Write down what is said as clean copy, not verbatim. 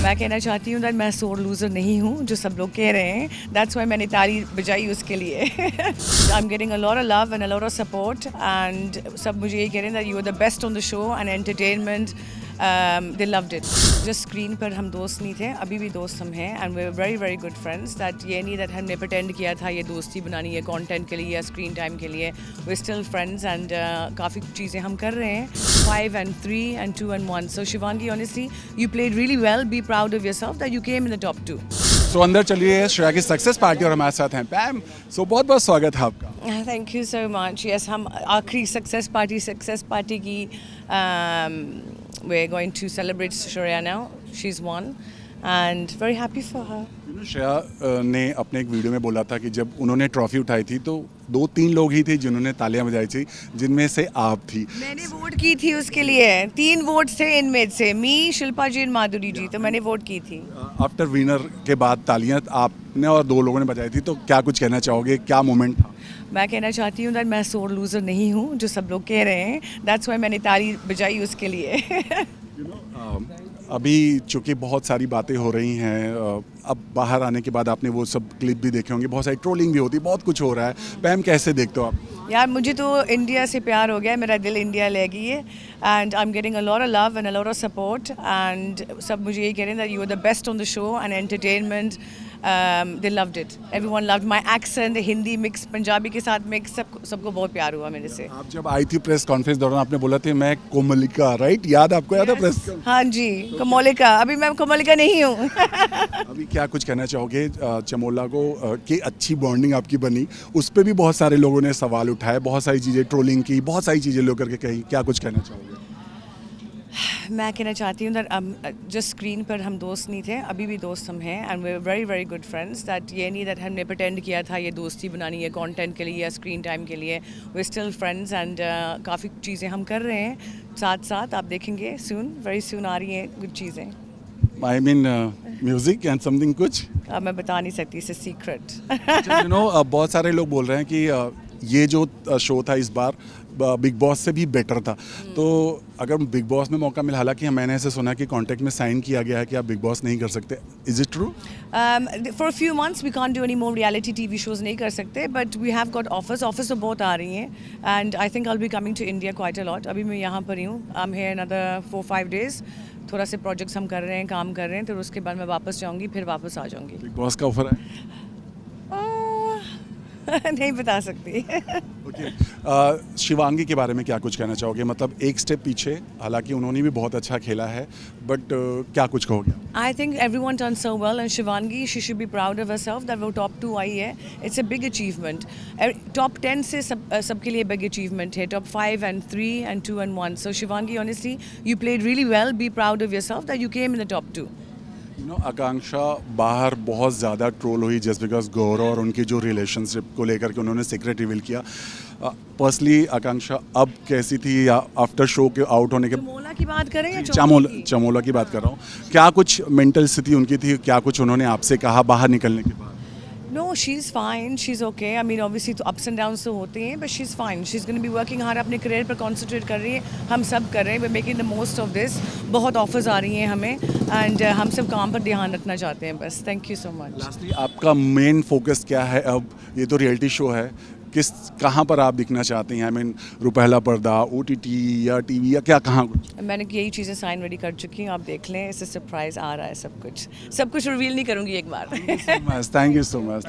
मैं कहना चाहती हूँ that मैं सोर लूज़र नहीं हूँ जो सब लोग कह रहे हैं. That's why मैंने ताली बजाई उसके लिए. I'm getting a lot of love and a lot of support and सब मुझे ये कह रहे हैं that you are the best on the show and entertainment. They loved it. Just screen पर हम दोस्त नहीं थे, अभी भी दोस्त हम हैं and we're very very good friends. That ये नहीं that हमने pretend किया था ये दोस्ती बनानी है content के लिए या screen time के लिए. We're still friends and काफ़ी चीज़ें हम कर रहे हैं. 5 and 3 and 2 and 1. So Shivangi, honestly, you played really well. Be proud of yourself that you came in the top 2. So अंदर चलिए है श्रेया की सक्सेस पार्टी और हमारे साथ हैं पैम. So बहुत बहुत स्वागत है आपका. Thank you so much. Yes, हम आखिरी सक्सेस पार्टी की we're going to celebrate Shreya now. She's won and very happy for her. Shreya ने अपने एक वीडियो में बोला था कि जब उन्होंने ट्रॉफी उठाई थी तो 2-3 लोग ही थे जिन्होंने तालियां बजाई थी, जिनमें से आप थी. मैंने वोट की थी उसके लिए. 3 वोट थे इनमें से, मी, शिल्पा जी और माधुरी जी. तो मैंने वोट की थी. आफ्टर विनर के बाद तालियां आपने और 2 लोगों ने बजाई थी, तो क्या कुछ कहना चाहोगे, क्या मोमेंट था? मैं कहना चाहती हूँ that मैं सोर लूज़र नहीं हूँ जो सब लोग कह रहे हैं. That's why मैंने ताली बजाई उसके लिए. अभी चूँकि बहुत सारी बातें हो रही हैं, अब बाहर आने के बाद आपने वो सब क्लिप भी देखे होंगे, बहुत सारी ट्रोलिंग भी होती है, बहुत कुछ हो रहा है. पैम कैसे देखते हो आप? यार मुझे तो इंडिया से प्यार हो गया है, मेरा दिल इंडिया ले गई है and I am getting a lot of love and a lot of support and सब मुझे यही कह रहे हैं that you are the best on the show and entertainment. They loved it. Everyone loved my accent, Hindi mix, Punjabi के साथ mix, सबको बहुत प्यार हुआ मेरे से. आप जब आई थी प्रेस कॉन्फ्रेंस दौरान आपने बोला था मैं कोमलिका, राइट? याद आपको याद है प्रेस? हाँ जी, कोमलिका. अभी मैं कोमलिका नहीं हूँ. अभी क्या कुछ कहना चाहोगे चमोला को कि अच्छी बॉन्डिंग आपकी बनी, उस पर भी बहुत सारे लोगों ने सवाल उठाए, बहुत सारी चीज़ें ट्रोलिंग की, बहुत सारी चीज़ें लोग करके कही, क्या कुछ कहना चाहोगे? मैं कहना चाहती हूँ that just स्क्रीन पर हम दोस्त नहीं थे, अभी भी दोस्त हम हैं and we're very very good friends. That ये नहीं that हमने pretend किया था ये दोस्ती बनानी है content के लिए या screen time के लिए. We're still friends and काफ़ी चीज़ें हम कर रहे हैं साथ साथ. आप देखेंगे soon, very soon आ रही हैं कुछ चीज़ें. I mean music and something कुछ? अब मैं बता नहीं सकती, इट्स सीक्रेट. बहुत सारे लोग बोल रहे हैं कि ये जो शो था इस बार बिग बॉस से भी बेटर था. तो अगर बिग बॉस में मौका मिला, हालांकि मैंने ऐसे सुना कि कॉन्ट्रैक्ट में साइन किया गया है कि आप बिग बॉस नहीं कर सकते. Is it true? For few months we can't do any more reality TV shows नहीं कर सकते, but we have got offers तो बहुत आ रही हैं and I think I will be coming to India quite a lot. अभी मैं यहाँ पर ही हूँ. I am here another 4-5 days. थोड़ा से प्रोजेक्ट्स हम कर रहे हैं, काम कर रहे हैं, तो उसके बाद मैं वापस जाऊँगी, फिर वापस आ जाऊँगी. बिग बॉस का ऑफर है? नहीं बता सकती. ओके. शिवांगी के बारे में क्या कुछ कहना चाहोगे? मतलब एक स्टेप पीछे, हालांकि उन्होंने भी बहुत अच्छा खेला है, बट क्या कुछ कहोगे? I think everyone done so well and Shivangi, she should be proud of herself that वो top 2 आई है. It's a big achievement. Top 10 से सबके लिए big achievement है. Top 5 and 3 and 2 and 1. So Shivangi, honestly, you played really well. Be proud of yourself that you came in the top 2. आकांक्षा बाहर बहुत ज़्यादा troll हुई जस्ट बिकॉज गौरव और उनकी जो रिलेशनशिप को लेकर के उन्होंने सीक्रेट रिवील किया. पर्सनली आकांक्षा अब कैसी थी या आफ्टर शो के आउट होने के? चमोला की बात करें या चमोला की बात कर रहा हूँ. क्या कुछ मेंटल स्थिति उनकी थी, क्या कुछ उन्होंने आपसे कहा बाहर निकलने के बाद? No, she's fine. She's okay. I mean, obviously तो ups and downs तो होते हैं, but she's fine. She's going to be working hard. अपने करियर पर concentrate कर रही है. हम सब कर रहे हैं. We're making the most of this. बहुत offers आ रही हैं हमें and हम सब काम पर ध्यान रखना चाहते हैं बस. Thank you so much. Lastly, आपका मेन फोकस क्या है अब? ये तो रियलिटी शो है, कहाँ पर आप दिखना चाहते हैं? आई मीन रुपहला पर्दा, OTT या टीवी या क्या, कहाँ कुछ? मैंने यही चीज़ें साइन रेडी कर चुकी हूँ. आप देख लें, इससे सरप्राइज आ रहा है. सब कुछ रिवील नहीं करूँगी एक बार. Thank you so much.